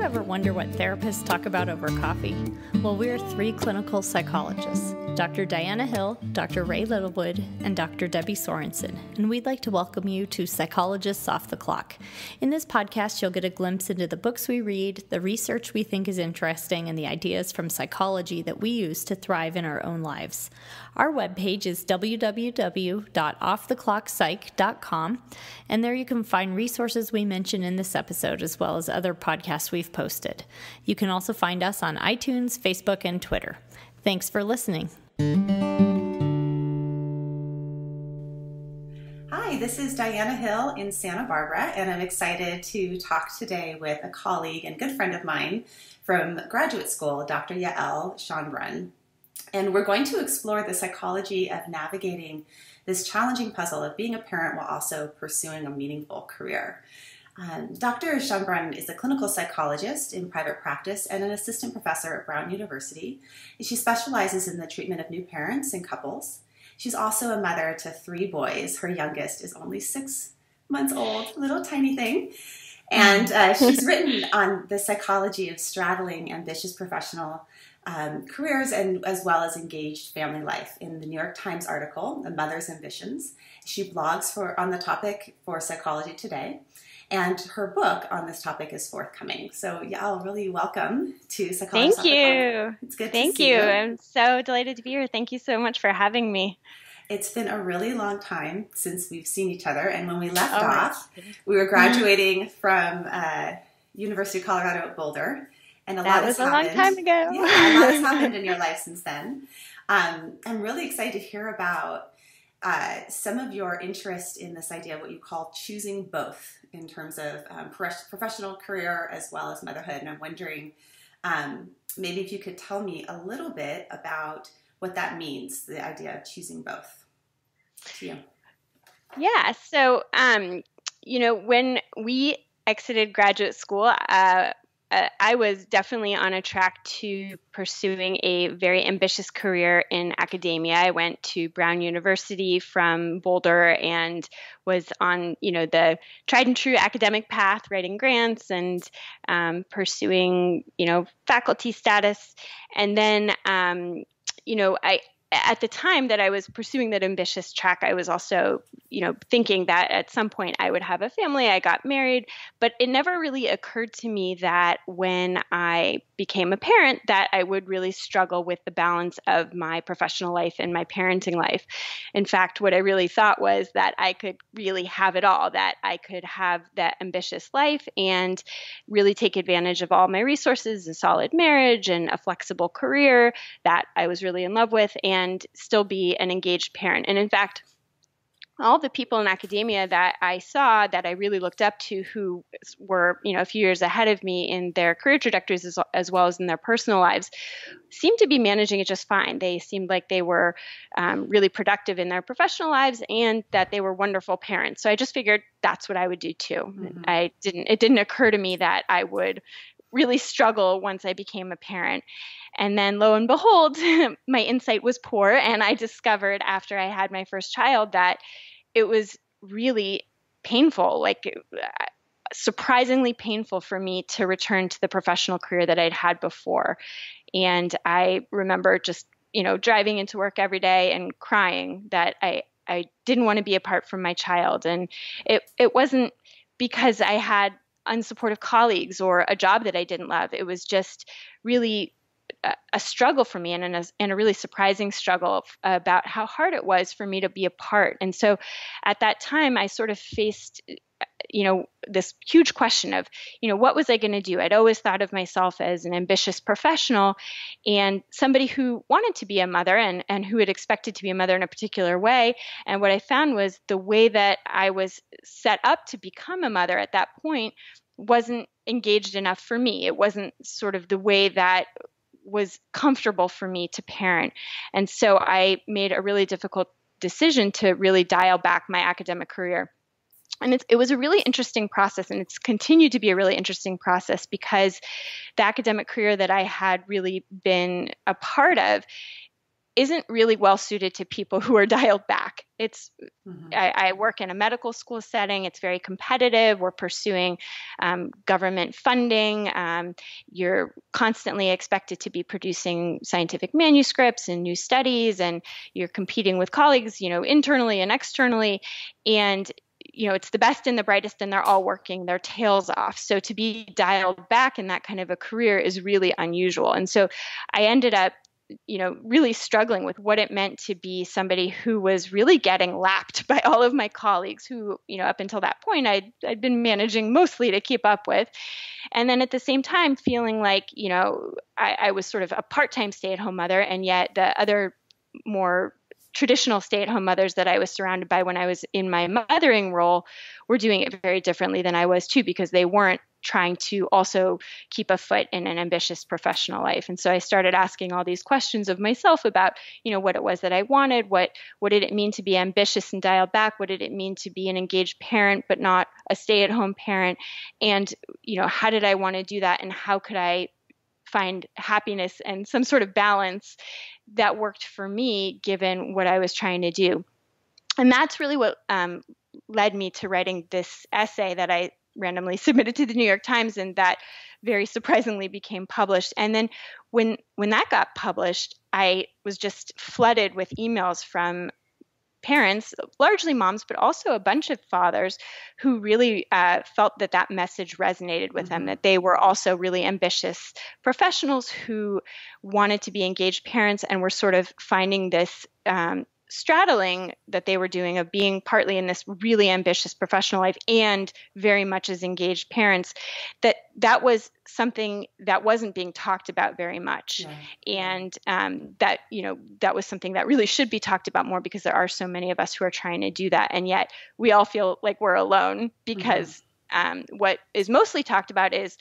ever wonder what therapists talk about over coffee? Well, we're three clinical psychologists, Dr. Diana Hill, Dr. Ray Littlewood, and Dr. Debbie Sorensen, and we'd like to welcome you to Psychologists Off the Clock. In this podcast, you'll get a glimpse into the books we read, the research we think is interesting, and the ideas from psychology that we use to thrive in our own lives. Our webpage is www.offtheclockpsych.com, and there you can find resources we mention in this episode, as well as other podcasts we've posted. You can also find us on iTunes, Facebook, and Twitter. Thanks for listening. Hi, this is Diana Hill in Santa Barbara, and I'm excited to talk today with a colleague and good friend of mine from graduate school, Dr. Yael Schonbrun. And we're going to explore the psychology of navigating this challenging puzzle of being a parent while also pursuing a meaningful career. Dr. Schonbrun is a clinical psychologist in private practice and an assistant professor at Brown University. She specializes in the treatment of new parents and couples. She's also a mother to 3 boys. Her youngest is only 6 months old, little tiny thing. And she's written on the psychology of straddling ambitious professional careers and as well as engaged family life in the New York Times article, A Mother's Ambitions. She blogs on the topic for Psychology Today. And her book on this topic is forthcoming. So, Yael, really welcome to Psychology. Thank you. It's good Thank to see you. I'm so delighted to be here. Thank you so much for having me. It's been a really long time since we've seen each other. And when we left off, we were graduating from University of Colorado at Boulder. And that was a long time ago. Yeah, a lot has happened in your life since then. I'm really excited to hear about some of your interest in this idea of what you call choosing both in terms of professional career as well as motherhood. And I'm wondering maybe if you could tell me a little bit about what that means, the idea of choosing both. To you. Yeah. So, when we exited graduate school, I was definitely on a track to pursuing a very ambitious career in academia. I went to Brown University from Boulder and was on, the tried and true academic path, writing grants and pursuing, faculty status. And then, at the time that I was pursuing that ambitious track, I was also, thinking that at some point I would have a family. I got married, but it never really occurred to me that when I became a parent that I would really struggle with the balance of my professional life and my parenting life. In fact, what I really thought was that I could really have it all, that I could have that ambitious life and really take advantage of all my resources, a solid marriage and a flexible career that I was really in love with, and still be an engaged parent. And in fact, all the people in academia that I saw that I really looked up to who were, a few years ahead of me in their career trajectories as well as in their personal lives seemed to be managing it just fine. They seemed like they were really productive in their professional lives and that they were wonderful parents. So I just figured that's what I would do too. Mm-hmm. It didn't occur to me that I would really struggle once I became a parent. And then lo and behold, my insight was poor. And I discovered after I had my first child that it was really painful, surprisingly painful for me to return to the professional career that I'd had before. And I remember just, driving into work every day and crying that I didn't want to be apart from my child. And it wasn't because I had unsupportive colleagues or a job that I didn't love. It was just really a struggle for me and a really surprising struggle about how hard it was for me to be apart. And so at that time, I sort of faced, this huge question of, what was I going to do? I'd always thought of myself as an ambitious professional and somebody who wanted to be a mother and who had expected to be a mother in a particular way. And what I found was the way that I was set up to become a mother at that point wasn't engaged enough for me. It wasn't sort of the way that was comfortable for me to parent. And so I made a really difficult decision to really dial back my academic career. And it was a really interesting process, and it's continued to be a really interesting process because the academic career that I had really been a part of, isn't really well suited to people who are dialed back. It's Mm-hmm. I work in a medical school setting. It's very competitive. We're pursuing government funding. You're constantly expected to be producing scientific manuscripts and new studies, and you're competing with colleagues, internally and externally. And it's the best and the brightest, and they're all working their tails off. So to be dialed back in that kind of a career is really unusual. And so I ended up really struggling with what it meant to be somebody who was really getting lapped by all of my colleagues who, up until that point, I'd been managing mostly to keep up with. And then at the same time, feeling like, I was sort of a part-time stay-at-home mother, and yet the other more traditional stay-at-home mothers that I was surrounded by when I was in my mothering role were doing it very differently than I was too, because they weren't trying to also keep a foot in an ambitious professional life. And so I started asking all these questions of myself about, what it was that I wanted, what did it mean to be ambitious and dialed back? What did it mean to be an engaged parent, but not a stay-at-home parent? And, how did I want to do that? And how could I find happiness and some sort of balance that worked for me, given what I was trying to do? And that's really what led me to writing this essay that I randomly submitted to the New York Times, and that very surprisingly became published. And then when that got published, I was just flooded with emails from parents, largely moms, but also a bunch of fathers who really felt that message resonated with them, that they were also really ambitious professionals who wanted to be engaged parents and were sort of finding this straddling that they were doing of being partly in this really ambitious professional life and very much as engaged parents, that was something that wasn't being talked about very much. Yeah. And that was something that really should be talked about more, because there are so many of us who are trying to do that. And yet we all feel like we're alone, because what is mostly talked about is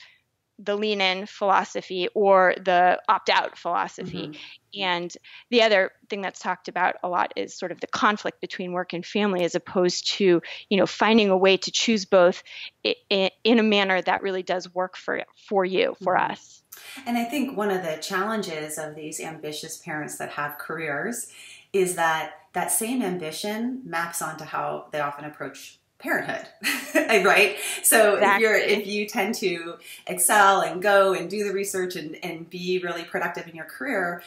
the lean-in philosophy or the opt-out philosophy. And the other thing that's talked about a lot is sort of the conflict between work and family, as opposed to, finding a way to choose both in a manner that really does work for you, for us. And I think one of the challenges of these ambitious parents that have careers is that same ambition maps onto how they often approach parenthood, right? So exactly. if you tend to excel and go and do the research and be really productive in your career,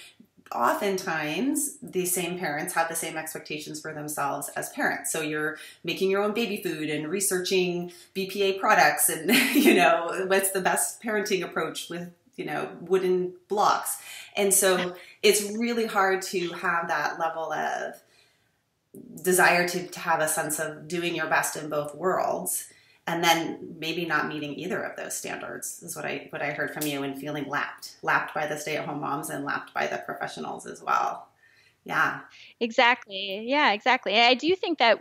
oftentimes these same parents have the same expectations for themselves as parents. So you're making your own baby food and researching BPA products and, what's the best parenting approach with, wooden blocks. And so it's really hard to have that level of desire to have a sense of doing your best in both worlds, and then maybe not meeting either of those standards is what I heard from you, and feeling lapped by the stay-at-home moms and lapped by the professionals as well. Yeah. Exactly. Yeah, exactly. And I do think that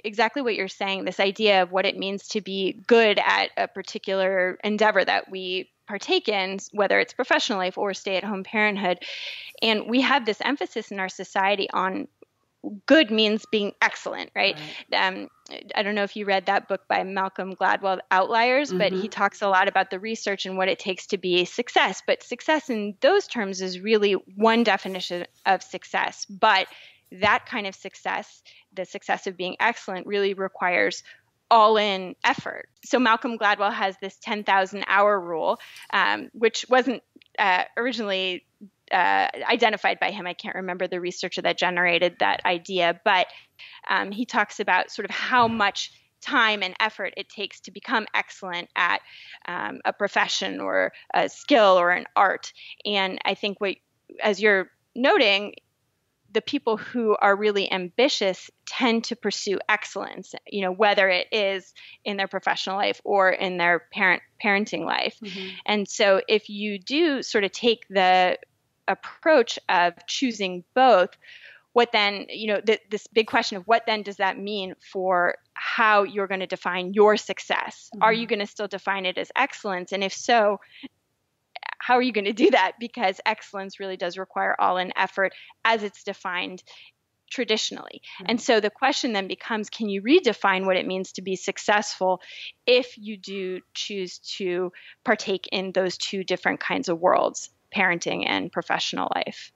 exactly what you're saying, this idea of what it means to be good at a particular endeavor that we partake in, whether it's professional life or stay-at-home parenthood, and we have this emphasis in our society on good means being excellent, right? I don't know if you read that book by Malcolm Gladwell, Outliers, but he talks a lot about the research and what it takes to be success. But success in those terms is really one definition of success. But that kind of success, the success of being excellent, really requires all-in effort. So Malcolm Gladwell has this 10,000 hour rule, which wasn't originally identified by him. I can't remember the researcher that generated that idea, but he talks about sort of how much time and effort it takes to become excellent at a profession or a skill or an art. And I think as you're noting, the people who are really ambitious tend to pursue excellence, whether it is in their professional life or in their parenting life. And so if you do sort of take the approach of choosing both, what then, this big question of what then does that mean for how you're going to define your success? Are you going to still define it as excellence? And if so, how are you going to do that? Because excellence really does require all-in effort as it's defined traditionally. And so the question then becomes, can you redefine what it means to be successful if you do choose to partake in those two different kinds of worlds, parenting and professional life?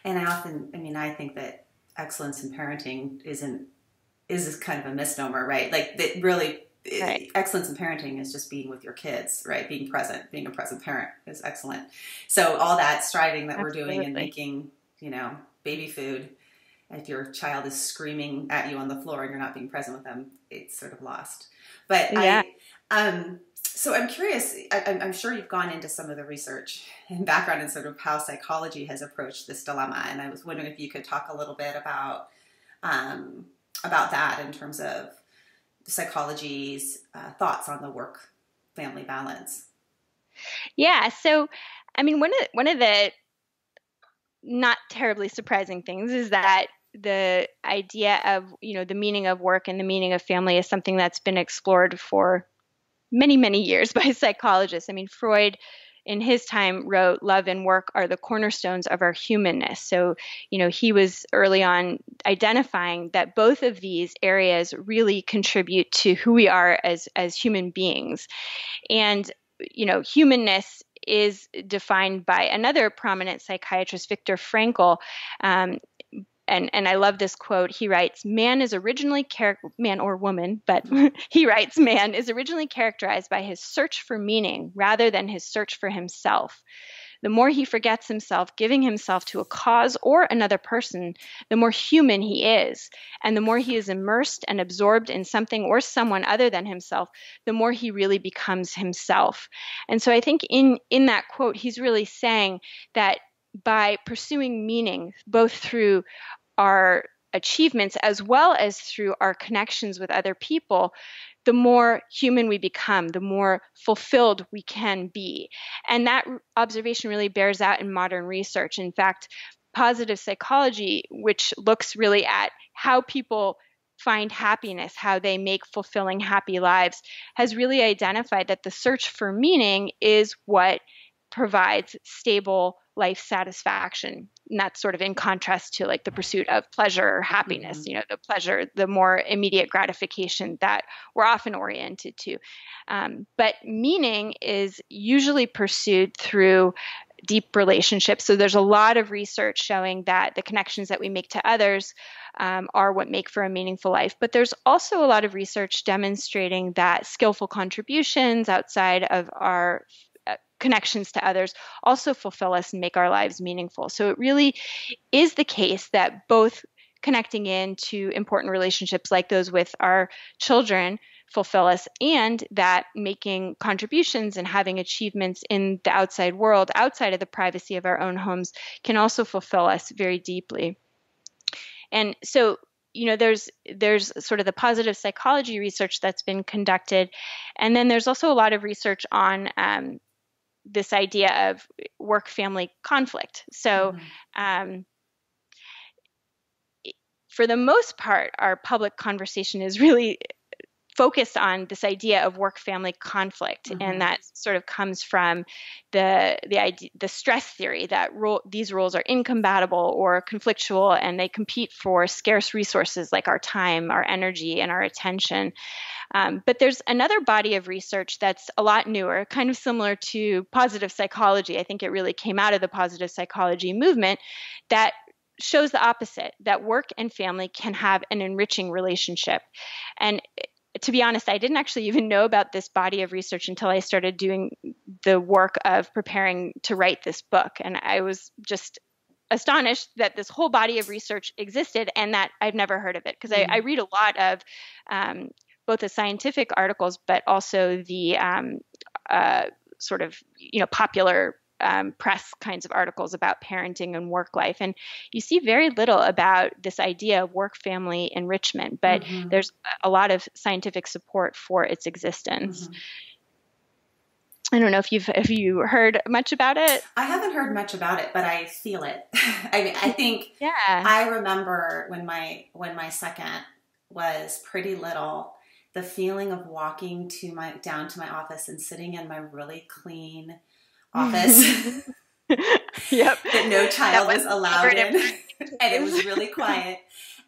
And I think that excellence in parenting is kind of a misnomer, right? Like that really, right. Excellence in parenting is just being with your kids, right? Being present, being a present parent is excellent. So all that striving that we're doing and making, baby food, if your child is screaming at you on the floor and you're not being present with them, it's sort of lost. But yeah. So I'm curious, I'm sure you've gone into some of the research and background and sort of how psychology has approached this dilemma. And I was wondering if you could talk a little bit about that in terms of psychology's thoughts on the work-family balance. Yeah. So, one of the not terribly surprising things is that the idea of, the meaning of work and the meaning of family is something that's been explored for many, many years by psychologists. Freud in his time wrote, "Love and work are the cornerstones of our humanness." So, he was early on identifying that both of these areas really contribute to who we are as human beings. And, humanness is defined by another prominent psychiatrist, Viktor Frankl. And I love this quote. He writes, man or woman, but he writes, man is originally characterized by his search for meaning rather than his search for himself. The more he forgets himself, giving himself to a cause or another person, the more human he is. And the more he is immersed and absorbed in something or someone other than himself, the more he really becomes himself. And so I think in that quote, he's really saying that by pursuing meaning, both through our achievements as well as through our connections with other people, the more human we become, the more fulfilled we can be. And that observation really bears out in modern research. In fact, positive psychology, which looks really at how people find happiness, how they make fulfilling, happy lives, has really identified that the search for meaning is what provides stable life satisfaction. And that's sort of in contrast to like the pursuit of pleasure or happiness, mm-hmm. The pleasure, the more immediate gratification that we're often oriented to. But meaning is usually pursued through deep relationships. So there's a lot of research showing that the connections that we make to others are what make for a meaningful life. But there's also a lot of research demonstrating that skillful contributions outside of our connections to others also fulfill us and make our lives meaningful. So it really is the case that both connecting into important relationships like those with our children fulfill us, and that making contributions and having achievements in the outside world, outside of the privacy of our own homes, can also fulfill us very deeply. And so there's sort of the positive psychology research that's been conducted. And then there's also a lot of research on this idea of work-family conflict. So for the most part, our public conversation is really focused on this idea of work-family conflict, mm-hmm. and that sort of comes from the stress theory that these roles are incompatible or conflictual, and they compete for scarce resources like our time, our energy, and our attention. But there's another body of research that's a lot newer, kind of similar to positive psychology. I think it really came out of the positive psychology movement, that shows the opposite, that work and family can have an enriching relationship. And to be honest, I didn't actually even know about this body of research until I started doing the work of preparing to write this book. And I was just astonished that this whole body of research existed and that I've never heard of it, because I read a lot of both the scientific articles, but also the sort of popular press kinds of articles about parenting and work life. And you see very little about this idea of work-family enrichment, but mm-hmm. there's a lot of scientific support for its existence. Mm-hmm. I don't know if you heard much about it. I haven't heard much about it, but I feel it. I think I remember when my second was pretty little, the feeling of walking down to my office and sitting in my really clean office yep. that no child was allowed in, and it was really quiet,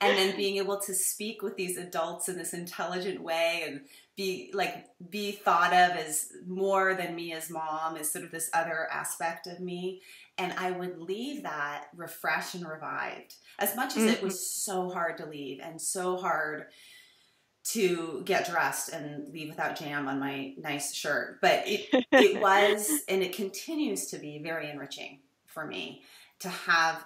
and then being able to speak with these adults in this intelligent way and be thought of as more than me as mom, as sort of this other aspect of me. And I would leave that refreshed and revived, as much as it was so hard to leave and so hard to get dressed and leave without jam on my nice shirt. But it was, and it continues to be very enriching for me to have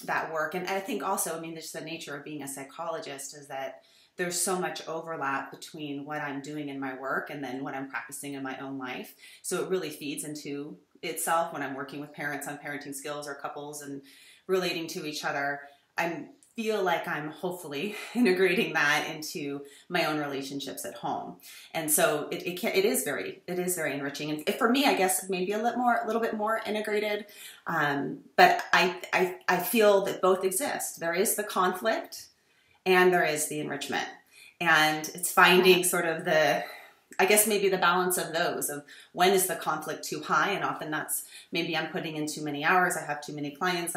that work. And I think also, I mean, just the nature of being a psychologist is that there's so much overlap between what I'm doing in my work and then what I'm practicing in my own life. So it really feeds into itself when I'm working with parents on parenting skills or couples and relating to each other. I feel like I'm hopefully integrating that into my own relationships at home. And so it is very enriching. And for me, I guess maybe a little bit more integrated. But I feel that both exist. There is the conflict and there is the enrichment. And it's finding sort of I guess maybe the balance of those, of when is the conflict too high? And often that's maybe I'm putting in too many hours. I have too many clients.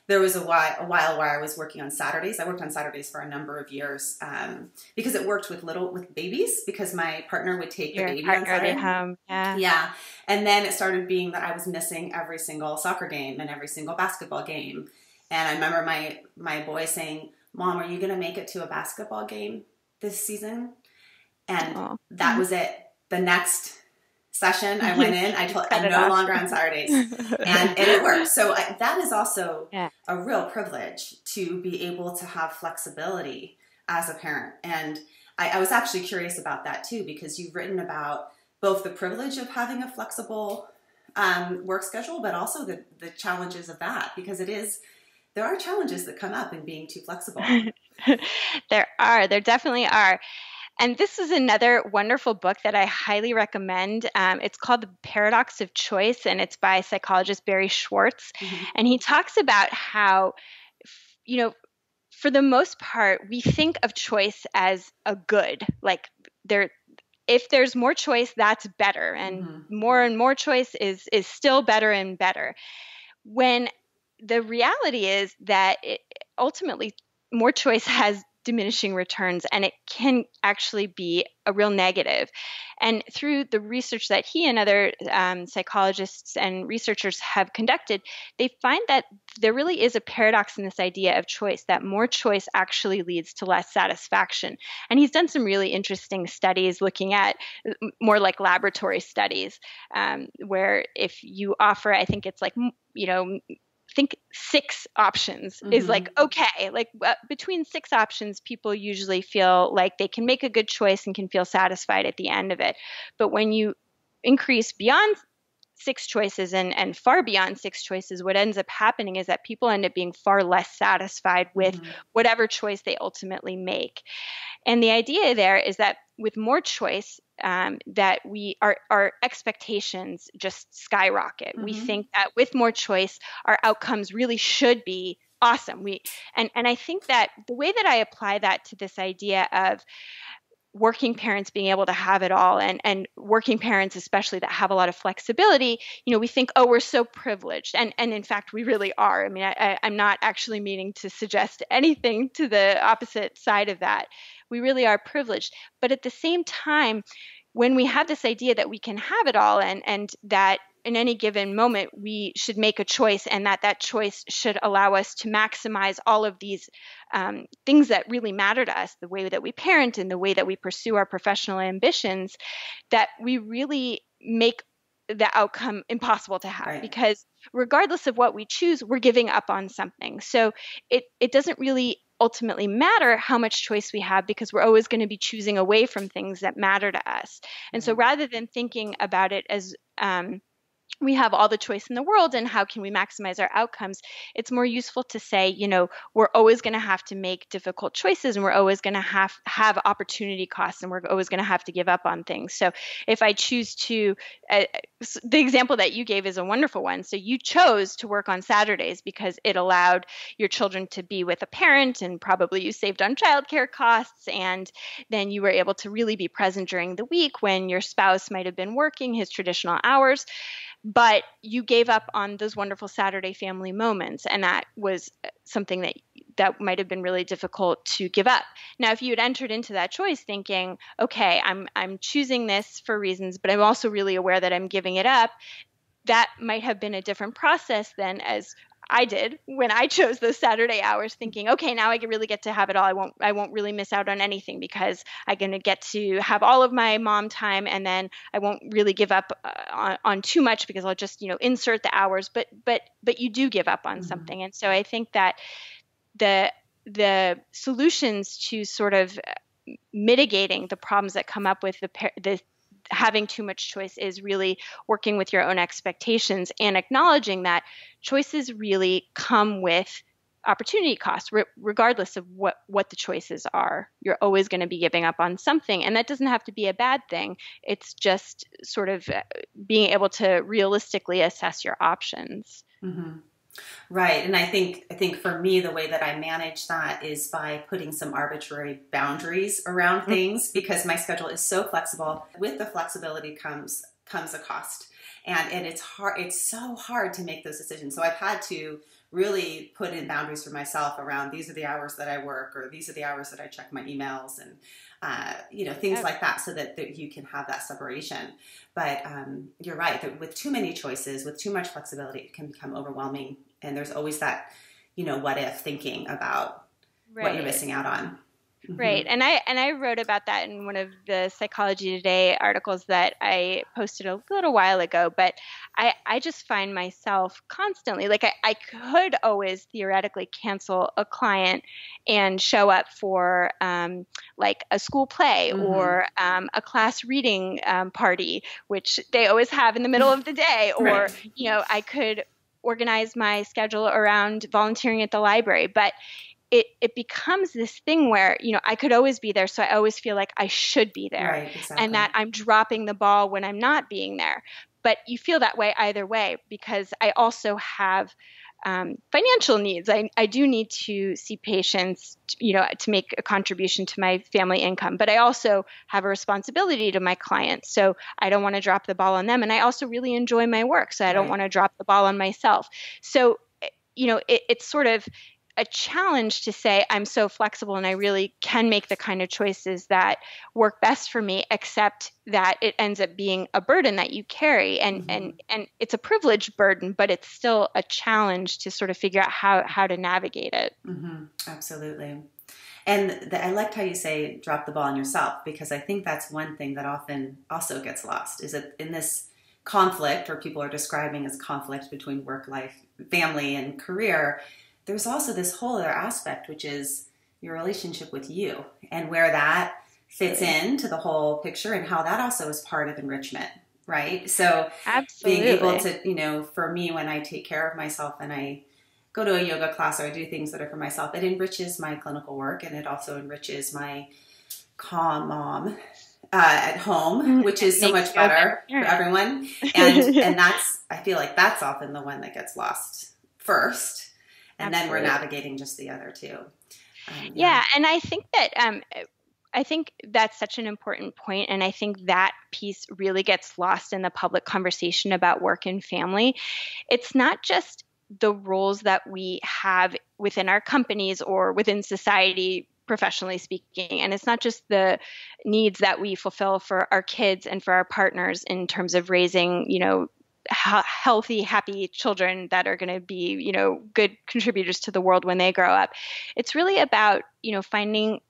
There was a while where I was working on Saturdays. I worked on Saturdays for a number of years because it worked with babies, because my partner would take the baby on Saturday. Home. Yeah. And then it started being that I was missing every single soccer game and every single basketball game. And I remember my boy saying, "Mom, are you going to make it to a basketball game this season?" And that was it. The next session I went in, I told I'm no longer on Saturdays, and it worked. So that is also a real privilege to be able to have flexibility as a parent. And I was actually curious about that too, because you've written about both the privilege of having a flexible work schedule, but also the challenges of that, because there are challenges that come up in being too flexible. There definitely are. And this is another wonderful book that I highly recommend. It's called The Paradox of Choice, and it's by psychologist Barry Schwartz. Mm-hmm. And he talks about how, for the most part, we think of choice as a good. Like if there's more choice, that's better. And more and more choice is still better and better. When the reality is that ultimately more choice has diminishing returns, and it can actually be a real negative. And through the research that he and other psychologists and researchers have conducted, they find that there really is a paradox in this idea of choice, that more choice actually leads to less satisfaction. And he's done some really interesting studies looking at more like laboratory studies, where if you offer, I think it's like, think 6 options is like, okay, like between 6 options, people usually feel like they can make a good choice and can feel satisfied at the end of it. But when you increase beyond 6 choices and far beyond 6 choices, what ends up happening is that people end up being far less satisfied with whatever choice they ultimately make. And the idea there is that with more choice, that our expectations just skyrocket. We think that with more choice, our outcomes really should be awesome. And I think that the way that I apply that to this idea of working parents being able to have it all, and working parents especially that have a lot of flexibility, we think, oh, we're so privileged. And in fact, we really are. I mean, I'm not actually meaning to suggest anything to the opposite side of that. We really are privileged. But at the same time, when we have this idea that we can have it all, and that in any given moment we should make a choice, and that choice should allow us to maximize all of these things that really matter to us, the way that we parent and the way that we pursue our professional ambitions, that we really make the outcome impossible to have. Right. Because regardless of what we choose, we're giving up on something. So it doesn't really ultimately matter how much choice we have, because we're always going to be choosing away from things that matter to us. And so rather than thinking about it as we have all the choice in the world and how can we maximize our outcomes, it's more useful to say, we're always going to have to make difficult choices, and we're always going to have opportunity costs, and we're always going to have to give up on things. So if I choose to, the example that you gave is a wonderful one. So you chose to work on Saturdays because it allowed your children to be with a parent, and probably you saved on childcare costs, and then you were able to really be present during the week when your spouse might have been working his traditional hours. But you gave up on those wonderful Saturday family moments, and that was something that might have been really difficult to give up. Now, if you had entered into that choice thinking, okay, I'm choosing this for reasons, but I'm also really aware that I'm giving it up, that might have been a different process than as I did when I chose those Saturday hours, thinking, okay, now I can really get to have it all. I won't really miss out on anything because I'm going to get to have all of my mom time, and then I won't really give up on too much because I'll just, insert the hours. But you do give up on something, and so I think that the solutions to sort of mitigating the problems that come up with the having too much choice is really working with your own expectations and acknowledging that choices really come with opportunity costs, regardless of what the choices are. You're always going to be giving up on something, and that doesn't have to be a bad thing. It's just sort of being able to realistically assess your options. Mm-hmm. Right. And I think for me, the way that I manage that is by putting some arbitrary boundaries around things, because my schedule is so flexible. With the flexibility comes a cost. And it's hard. It's so hard to make those decisions. So I've had to really put in boundaries for myself around these are the hours that I work, or these are the hours that I check my emails, and things like that, so that you can have that separation. But you're right, that with too many choices, with too much flexibility, it can become overwhelming. And there's always that, what if thinking about what you're missing out on. Right. And I wrote about that in one of the Psychology Today articles that I posted a little while ago. But I just find myself constantly, like I could always theoretically cancel a client and show up for like a school play or a class reading party, which they always have in the middle of the day. Or, right. I could organize my schedule around volunteering at the library. But it becomes this thing where, I could always be there. So I always feel like I should be there, right, exactly. and that I'm dropping the ball when I'm not being there. But you feel that way either way, because I also have financial needs. I do need to see patients, to make a contribution to my family income, but I also have a responsibility to my clients. So I don't want to drop the ball on them. And I also really enjoy my work. So I don't want to drop the ball on myself. So, it's sort of a challenge to say I'm so flexible and I really can make the kind of choices that work best for me, except that it ends up being a burden that you carry, and it's a privileged burden, but it's still a challenge to sort of figure out how to navigate it. Absolutely. And I liked how you say drop the ball on yourself, because I think that's one thing that often also gets lost, is that in this conflict, or people are describing as conflict between work life, family, and career, there's also this whole other aspect, which is your relationship with you, and where that fits into the whole picture, and how that also is part of enrichment, right? So Absolutely. being able to, for me, when I take care of myself and I go to a yoga class or I do things that are for myself, it enriches my clinical work, and it also enriches my calm mom at home, which is so much better for everyone. And I feel like that's often the one that gets lost first. And Absolutely. Then we're navigating just the other two. Yeah. And I think that's such an important point. And I think that piece really gets lost in the public conversation about work and family. It's not just the roles that we have within our companies or within society, professionally speaking. And it's not just the needs that we fulfill for our kids and for our partners in terms of raising, healthy, happy children that are going to be, good contributors to the world when they grow up. It's really about, finding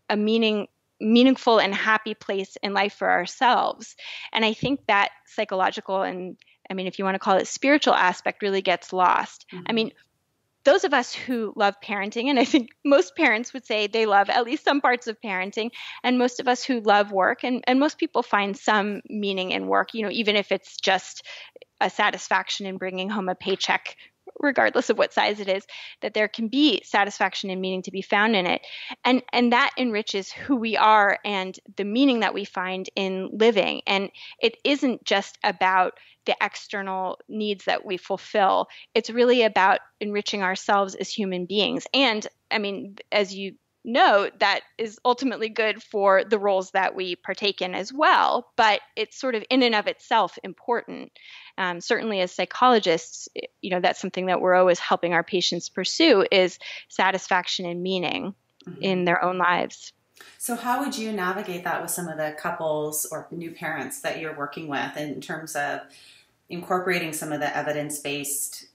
a meaningful and happy place in life for ourselves. And I think that psychological and, if you want to call it spiritual aspect, really gets lost. Those of us who love parenting, and I think most parents would say they love at least some parts of parenting, and most of us who love work, and most people find some meaning in work, even if it's just a satisfaction in bringing home a paycheck, regardless of what size it is, that there can be satisfaction and meaning to be found in it. And that enriches who we are and the meaning that we find in living. And it isn't just about the external needs that we fulfill. It's really about enriching ourselves as human beings. And as you note that is ultimately good for the roles that we partake in as well, but it's sort of in and of itself important. Certainly as psychologists, that's something that we're always helping our patients pursue is satisfaction and meaning in their own lives. So how would you navigate that with some of the couples or new parents that you're working with in terms of incorporating some of the evidence-based,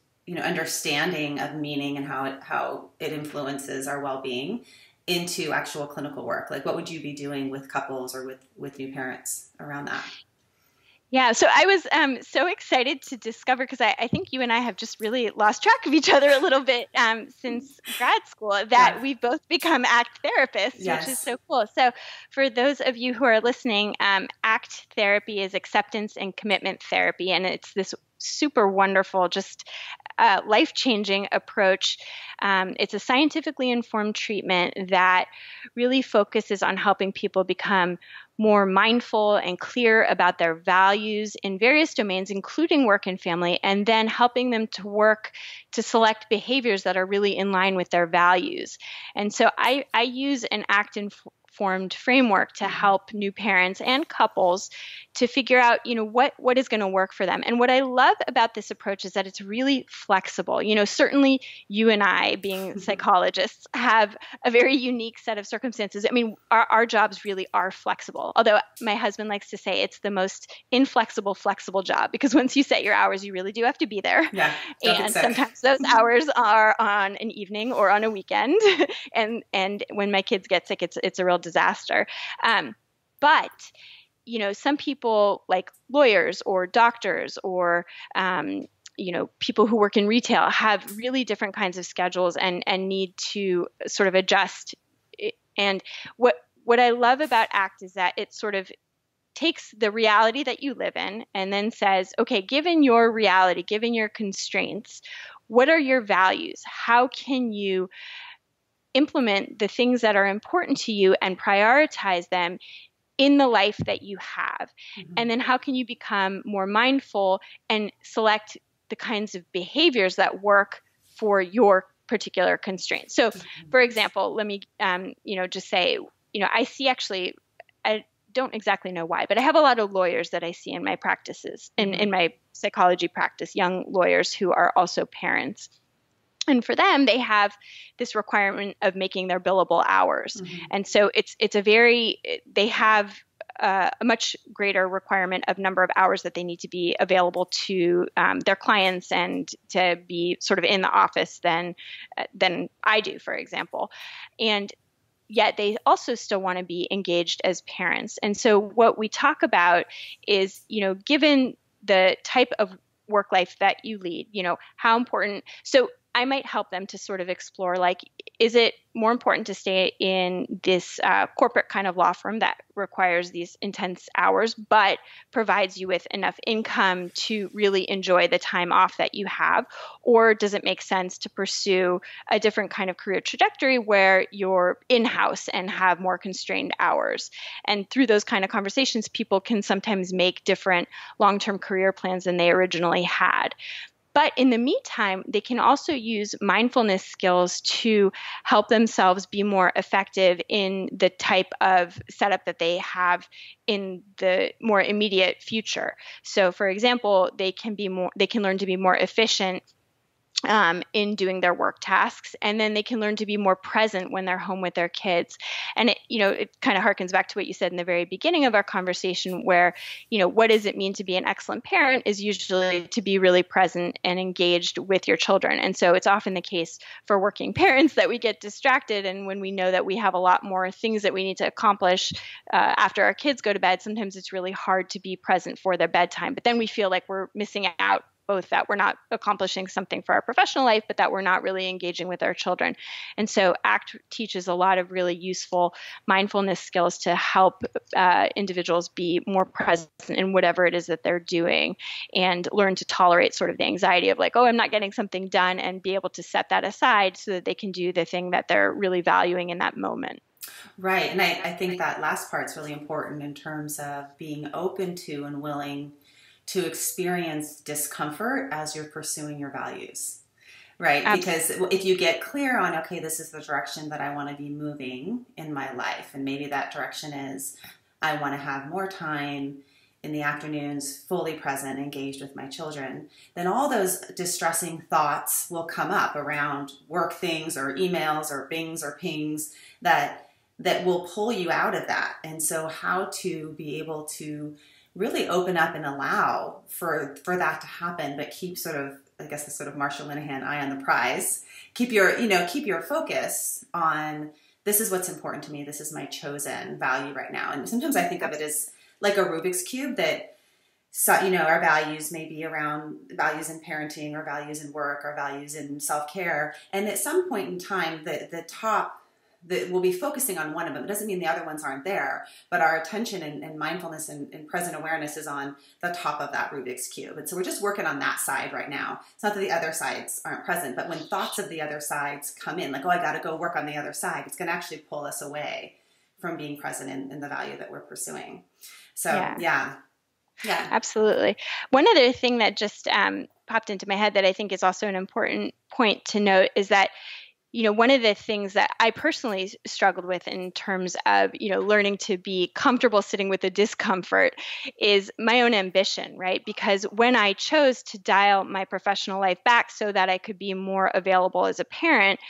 understanding of meaning and how it influences our well-being into actual clinical work? Like, what would you be doing with couples or with new parents around that? Yeah, so I was so excited to discover, because I think you and I have just really lost track of each other a little bit since grad school, that we've both become ACT therapists, Yes. which is so cool. So for those of you who are listening, ACT therapy is acceptance and commitment therapy, and it's this super wonderful, just life-changing approach. It's a scientifically informed treatment that really focuses on helping people become more mindful and clear about their values in various domains, including work and family, and then helping them to work to select behaviors that are really in line with their values. And so I use an ACT-informed framework to help new parents and couples to figure out, what is going to work for them. And what I love about this approach is that it's really flexible. Certainly you and I, being psychologists, have a very unique set of circumstances. I mean, our jobs really are flexible. Although my husband likes to say it's the most inflexible, flexible job, because once you set your hours, you really do have to be there. Yeah, and sometimes those hours are on an evening or on a weekend. and when my kids get sick, it's a real disaster. But some people, like lawyers or doctors or people who work in retail, have really different kinds of schedules and need to sort of adjust. And what I love about ACT is that it sort of takes the reality that you live in and then says, okay, given your reality, given your constraints, what are your values? How can you implement the things that are important to you and prioritize them in the life that you have? And then how can you become more mindful and select the kinds of behaviors that work for your particular constraints? So, for example, let me, just say, I see actually, I don't exactly know why, but I have a lot of lawyers that I see in my practices, in my psychology practice, young lawyers who are also parents. And for them, they have this requirement of making their billable hours. And so they have a much greater requirement of number of hours that they need to be available to their clients and to be sort of in the office than I do, for example. And yet they also still want to be engaged as parents. And so what we talk about is, given the type of work life that you lead, how important. So I might help them to sort of explore, like, is it more important to stay in this corporate kind of law firm that requires these intense hours, but provides you with enough income to really enjoy the time off that you have? Or does it make sense to pursue a different kind of career trajectory where you're in-house and have more constrained hours? And through those kind of conversations, people can sometimes make different long-term career plans than they originally had. But in the meantime, they can also use mindfulness skills to help themselves be more effective in the type of setup that they have in the more immediate future. So, for example, they can learn to be more efficient in doing their work tasks, and then they can learn to be more present when they're home with their kids. And it kind of harkens back to what you said in the very beginning of our conversation, where, what does it mean to be an excellent parent is usually to be really present and engaged with your children. And so it's often the case for working parents that we get distracted, and when we know that we have a lot more things that we need to accomplish after our kids go to bed, sometimes it's really hard to be present for their bedtime. But then we feel like we're missing out, both that we're not accomplishing something for our professional life, but that we're not really engaging with our children. And so ACT teaches a lot of really useful mindfulness skills to help individuals be more present in whatever it is that they're doing, and learn to tolerate sort of the anxiety of like, oh, I'm not getting something done, and be able to set that aside so that they can do the thing that they're really valuing in that moment. Right. And I think that last part's really important in terms of being open to and willing to experience discomfort as you're pursuing your values, right? Absolutely. Because if you get clear on, okay, this is the direction that I want to be moving in my life, and maybe that direction is I want to have more time in the afternoons, fully present, engaged with my children, then all those distressing thoughts will come up around work things or emails or bings or pings that will pull you out of that. And so how to be able to really open up and allow for that to happen, but keep sort of, I guess, the sort of Marsha Linehan eye on the prize. Keep your focus on, this is what's important to me. This is my chosen value right now. And sometimes I think of it as like a Rubik's Cube that, so, our values may be around values in parenting or values in work or values in self-care. And at some point in time, the top, we'll be focusing on one of them. It doesn't mean the other ones aren't there, but our attention and mindfulness and present awareness is on the top of that Rubik's Cube. And so we're just working on that side right now. It's not that the other sides aren't present, but when thoughts of the other sides come in, like, oh, I got to go work on the other side, it's going to actually pull us away from being present in the value that we're pursuing. So, yeah. Absolutely. One other thing that just popped into my head that I think is also an important point to note is that, one of the things that I personally struggled with in terms of, learning to be comfortable sitting with the discomfort is my own ambition, right? Because when I chose to dial my professional life back so that I could be more available as a parent,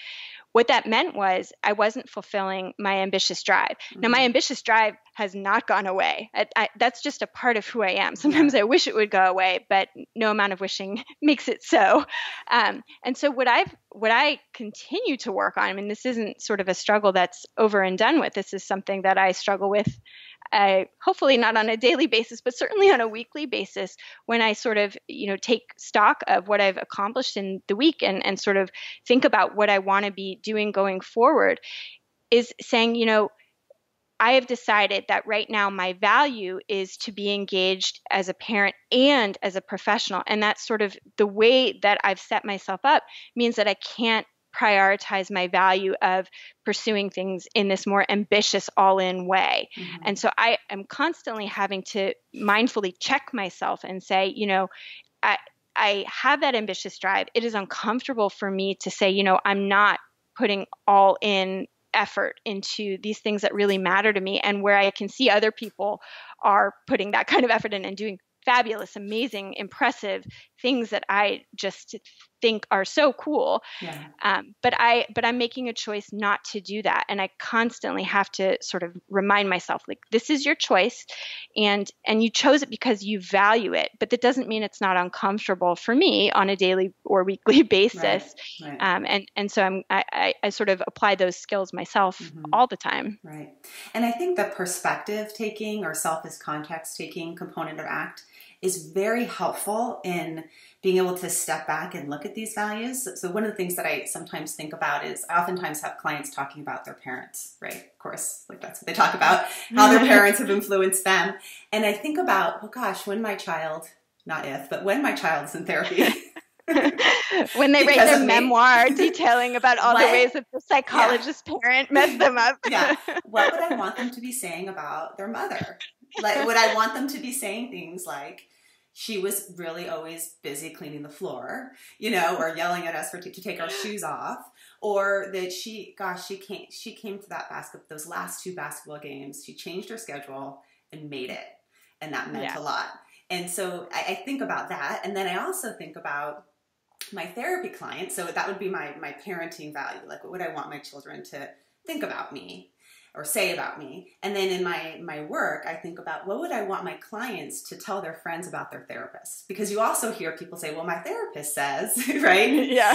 what that meant was I wasn't fulfilling my ambitious drive. Now, my ambitious drive has not gone away. That's just a part of who I am. Sometimes I wish it would go away, but no amount of wishing makes it so. And so what I continue to work on, I mean, this isn't sort of a struggle that's over and done with. This is something that I struggle with, hopefully not on a daily basis, but certainly on a weekly basis when I sort of, take stock of what I've accomplished in the week and sort of think about what I want to be doing going forward, is saying, I have decided that right now my value is to be engaged as a parent and as a professional. And that's sort of the way that I've set myself up means that I can't prioritize my value of pursuing things in this more ambitious all-in way. And so I am constantly having to mindfully check myself and say, I have that ambitious drive. It is uncomfortable for me to say, I'm not putting all in effort into these things that really matter to me, and where I can see other people are putting that kind of effort in and doing fabulous, amazing, impressive things that I just think are so cool. But I'm making a choice not to do that. And I constantly have to sort of remind myself, like, this is your choice and you chose it because you value it, but that doesn't mean it's not uncomfortable for me on a daily or weekly basis. Right. And so I sort of apply those skills myself all the time. Right. And I think the perspective taking or self as context taking component or act is very helpful in being able to step back and look at these values. So one of the things that I sometimes think about is I oftentimes have clients talking about their parents, right? Of course, like that's what they talk about, how their parents have influenced them. And I think about, well, gosh, when my child, not if, but when my child's in therapy, when they write their memoir detailing about all the ways that the psychologist parent messed them up. What would I want them to be saying about their mother? Like, would I want them to be saying things like, she was really always busy cleaning the floor, or yelling at us to take our shoes off, or that she came to those last 2 basketball games. She changed her schedule and made it. And that meant a lot. And so I think about that. And then I also think about my therapy clients. So that would be my parenting value. Like, what would I want my children to think about me or say about me? And then in my work, I think about what would I want my clients to tell their friends about their therapist? Because you also hear people say, well, my therapist says, right? Yeah.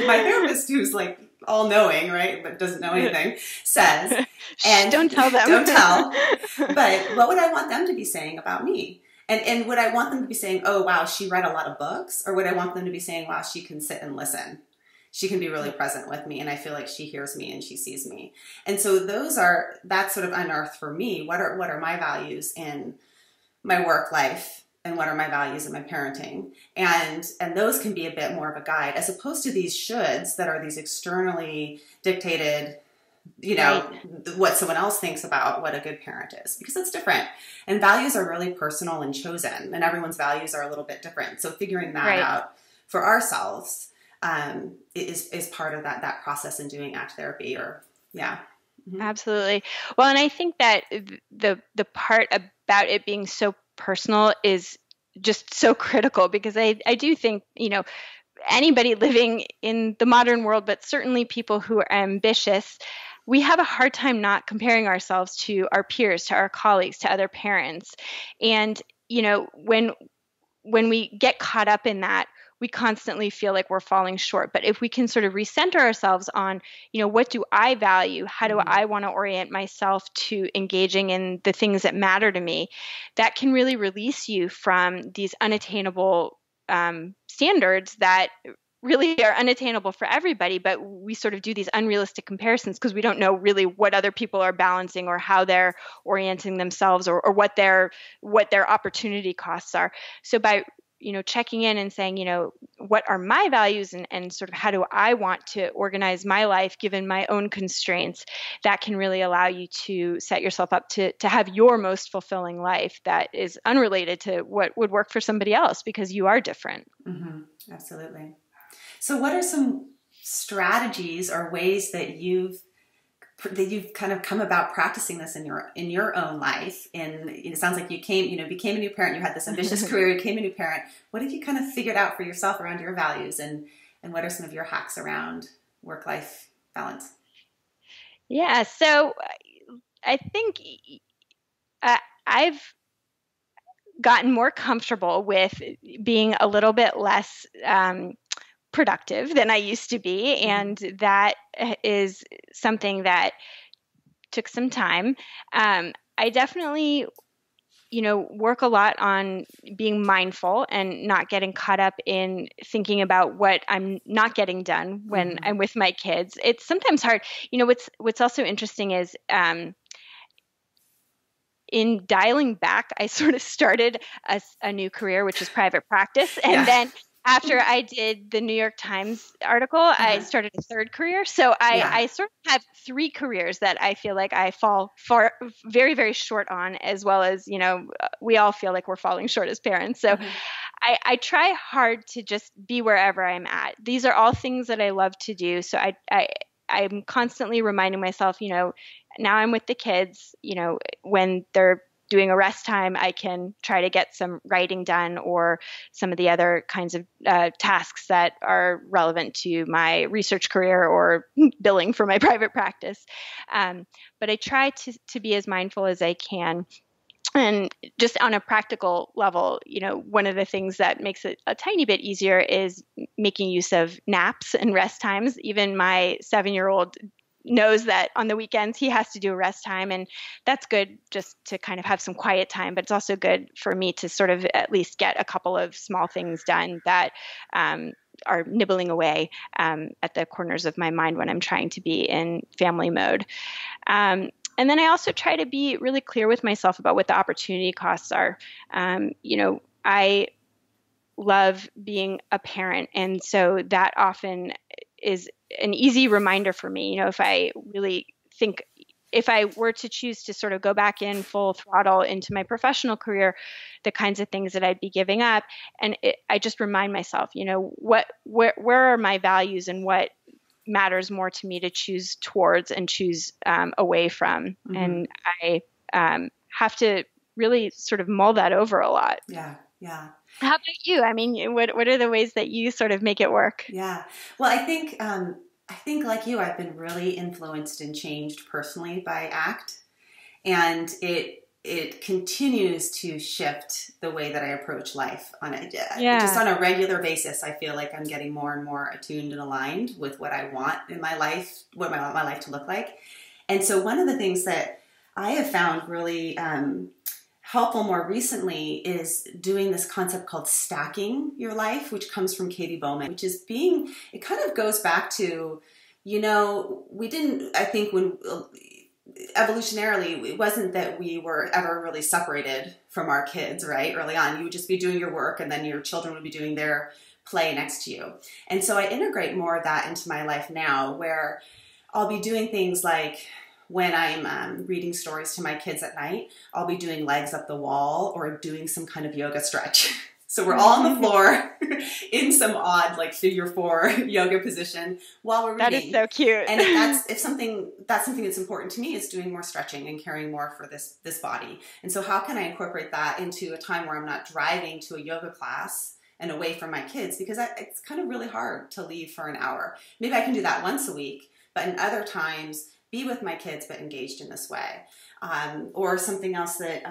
My therapist, who's like all knowing, right, but doesn't know anything, says, and don't tell them. Don't tell. But what would I want them to be saying about me? And would I want them to be saying, oh, wow, she read a lot of books? Or would I want them to be saying, wow, she can sit and listen? She can be really present with me, and I feel like she hears me and she sees me. And so that's sort of unearthed for me. What are my values in my work life, and what are my values in my parenting? And those can be a bit more of a guide, as opposed to these shoulds that are these externally dictated, what someone else thinks about what a good parent is, because it's different. And values are really personal and chosen, and everyone's values are a little bit different. So figuring that out for ourselves is part of that process in doing ACT therapy, or yeah. Mm-hmm. Absolutely. Well, and I think that the part about it being so personal is just so critical, because I do think, anybody living in the modern world, but certainly people who are ambitious, we have a hard time not comparing ourselves to our peers, to our colleagues, to other parents. And, when we get caught up in that, we constantly feel like we're falling short. But if we can sort of recenter ourselves on, what do I value? How do I want to orient myself to engaging in the things that matter to me? That can really release you from these unattainable standards that really are unattainable for everybody, but we sort of do these unrealistic comparisons because we don't know really what other people are balancing, or how they're orienting themselves, or what their opportunity costs are. So by checking in and saying, what are my values, and sort of how do I want to organize my life given my own constraints, that can really allow you to set yourself up to have your most fulfilling life that is unrelated to what would work for somebody else, because you are different. Mm-hmm. Absolutely. So what are some strategies or ways that you've kind of come about practicing this in your own life? And it sounds like you became a new parent. You had this ambitious career. You became a new parent. What have you kind of figured out for yourself around your values, and what are some of your hacks around work-life balance? Yeah. So I think I've gotten more comfortable with being a little bit less productive than I used to be. And that is something that took some time. I definitely, work a lot on being mindful and not getting caught up in thinking about what I'm not getting done when I'm with my kids. It's sometimes hard. What's also interesting is, in dialing back, I sort of started a new career, which is private practice. And then after I did the New York Times article, I started a third career. So I sort of have three careers that I feel like I fall very, very short on, as well as, we all feel like we're falling short as parents. So I try hard to just be wherever I'm at. These are all things that I love to do. So I'm constantly reminding myself, now I'm with the kids, when they're doing a rest time, I can try to get some writing done, or some of the other kinds of tasks that are relevant to my research career or billing for my private practice. But I try to be as mindful as I can. And just on a practical level, one of the things that makes it a tiny bit easier is making use of naps and rest times. Even my 7-year-old knows that on the weekends he has to do a rest time, and that's good just to kind of have some quiet time, but it's also good for me to sort of at least get a couple of small things done that are nibbling away at the corners of my mind when I'm trying to be in family mode. And then I also try to be really clear with myself about what the opportunity costs are. I love being a parent, and so that often is an easy reminder for me. If I really think, if I were to choose to sort of go back in full throttle into my professional career, the kinds of things that I'd be giving up. And I just remind myself, where are my values, and what matters more to me to choose towards and choose away from. And I have to really sort of mull that over a lot. Yeah. Yeah. How about you? I mean, what are the ways that you sort of make it work? Yeah. Well, I think like you, I've been really influenced and changed personally by ACT, and it continues to shift the way that I approach life just on a regular basis. I feel like I'm getting more and more attuned and aligned with what I want in my life, what I want my life to look like. And so one of the things that I have found really helpful more recently is doing this concept called stacking your life, which comes from Katie Bowman, which is it kind of goes back to, we didn't, I think when evolutionarily, it wasn't that we were ever really separated from our kids, right? Early on, you would just be doing your work, and then your children would be doing their play next to you. And so I integrate more of that into my life now, where I'll be doing things like, when I'm reading stories to my kids at night, I'll be doing legs up the wall or doing some kind of yoga stretch. So we're all on the floor in some odd like figure 4 yoga position while we're reading. That is so cute. And that's something that's important to me, is doing more stretching and caring more for this body. And so how can I incorporate that into a time where I'm not driving to a yoga class and away from my kids? Because it's kind of really hard to leave for an hour. Maybe I can do that once a week, but in other times be with my kids but engaged in this way. Or something else that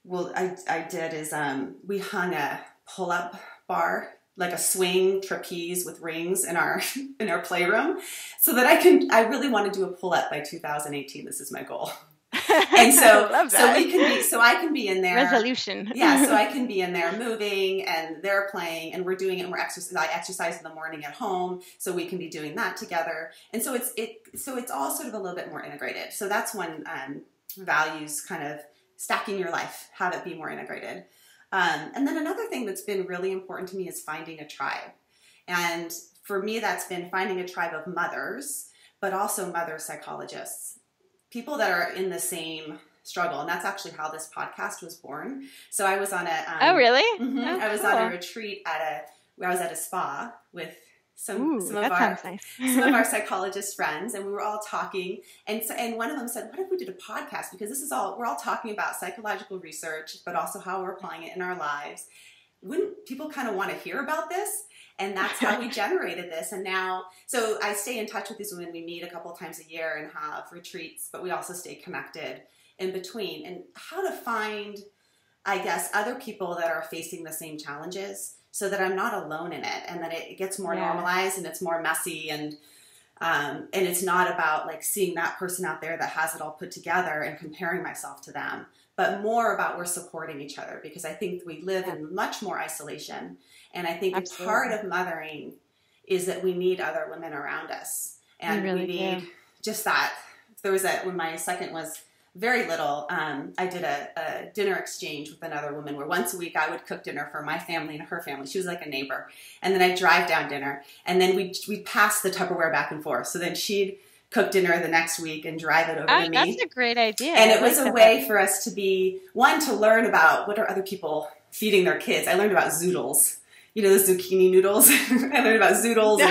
I did is we hung a pull-up bar, like a swing trapeze with rings in our playroom, so that I really want to do a pull-up by 2018. This is my goal. And so I can be in there. Resolution. Yeah, so I can be in there moving, and they're playing, and we're doing it, and I exercise in the morning at home, so we can be doing that together. And so it's all sort of a little bit more integrated. So that's when values kind of stacking your life, have it be more integrated. And then another thing that's been really important to me is finding a tribe. And for me, that's been finding a tribe of mothers, but also mother psychologists, people that are in the same struggle. And that's actually how this podcast was born. So I was on a... oh, really? Mm-hmm, oh, I was cool. on a retreat where I was at a spa with some of our psychologist friends, and we were all talking, and one of them said, what if we did a podcast? Because we're all talking about psychological research, but also how we're applying it in our lives. Wouldn't people kind of want to hear about this? And that's how we generated this. And now, so I stay in touch with these women. We meet a couple of times a year and have retreats, but we also stay connected in between. And how to find, I guess, other people that are facing the same challenges, so that I'm not alone in it, and that it gets more normalized, and it's more messy, and it's not about like seeing that person out there that has it all put together and comparing myself to them, but more about we're supporting each other, because I think we live in much more isolation. And I think a part of mothering is that we need other women around us, and we need just that. There was when my second was very little, I did a dinner exchange with another woman where once a week I would cook dinner for my family and her family. She was like a neighbor. And then I'd drive down dinner, and then we'd pass the Tupperware back and forth. So then she'd cook dinner the next week and drive it over to me. That's a great idea. And it was a way for us to to learn about what are other people feeding their kids. I learned about zoodles. You know, the zucchini noodles. I learned about zoodles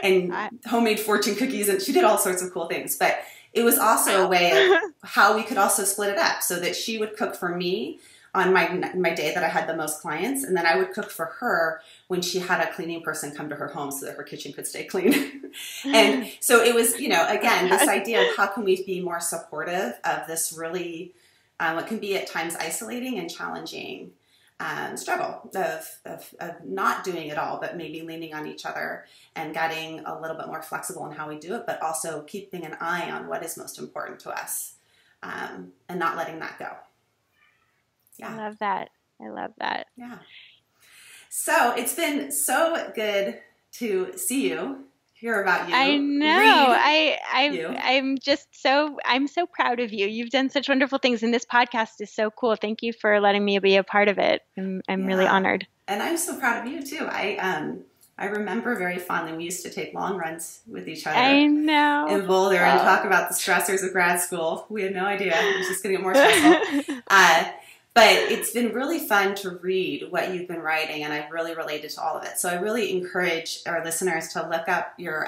and homemade fortune cookies. And she did all sorts of cool things. But it was also a way of how we could also split it up, so that she would cook for me on my day that I had the most clients, and then I would cook for her when she had a cleaning person come to her home so that her kitchen could stay clean. And so it was, again, this idea of how can we be more supportive of this really, what can be at times isolating and challenging struggle of not doing it all, but maybe leaning on each other and getting a little bit more flexible in how we do it, but also keeping an eye on what is most important to us, and not letting that go. Yeah. I love that. Yeah. So it's been so good to see you, hear about you. I know. I'm so proud of you. You've done such wonderful things, and this podcast is so cool. Thank you for letting me be a part of it. I'm really honored. And I'm so proud of you too. I remember very fondly, we used to take long runs with each other. I know. In Boulder and talk about the stressors of grad school. We had no idea. It was just going to get more stressful. But it's been really fun to read what you've been writing, and I've really related to all of it. So I really encourage our listeners to look up your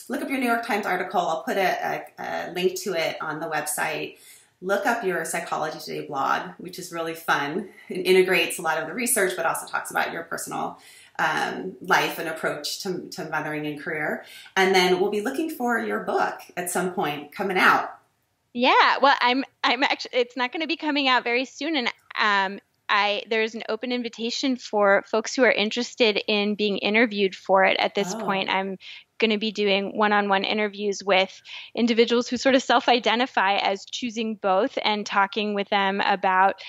New York Times article. I'll put a link to it on the website. Look up your Psychology Today blog, which is really fun. It integrates a lot of the research, but also talks about your personal life and approach to mothering and career. And then we'll be looking for your book at some point coming out. Yeah, well, I'm actually, it's not going to be coming out very soon, and there's an open invitation for folks who are interested in being interviewed for it. At this point, I'm going to be doing one-on-one interviews with individuals who sort of self-identify as choosing both, and talking with them about,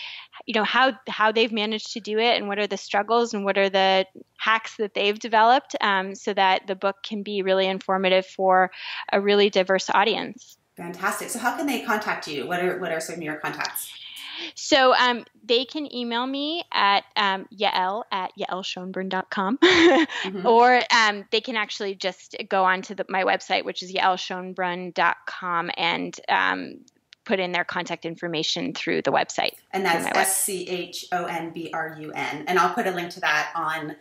how they've managed to do it, and what are the struggles and what are the hacks that they've developed, so that the book can be really informative for a really diverse audience. Fantastic. So how can they contact you? What are some of your contacts? So they can email me at yael@yaelschonbrun.com, or they can actually just go onto my website, which is yaelschonbrun.com, and put in their contact information through the website. And that's Schonbrun. And I'll put a link to that on,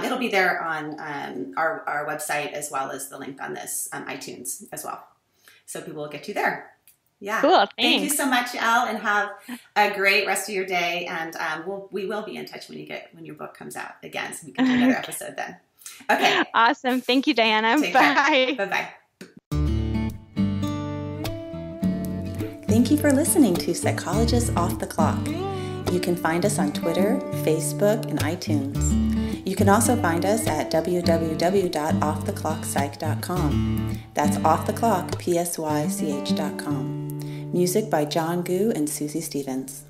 it'll be there on our website, as well as the link on this iTunes as well. So people will get you there. Yeah. Cool. Thanks. Thank you so much, Yael, and have a great rest of your day. And we will be in touch when your book comes out again, so we can do another episode then. Okay. Awesome. Thank you, Diana. Take Bye. Care. Bye-bye. Thank you for listening to Psychologists Off the Clock. You can find us on Twitter, Facebook, and iTunes. You can also find us at www.offtheclockpsych.com. That's offtheclock, psych.com. Music by John Gu and Susie Stevens.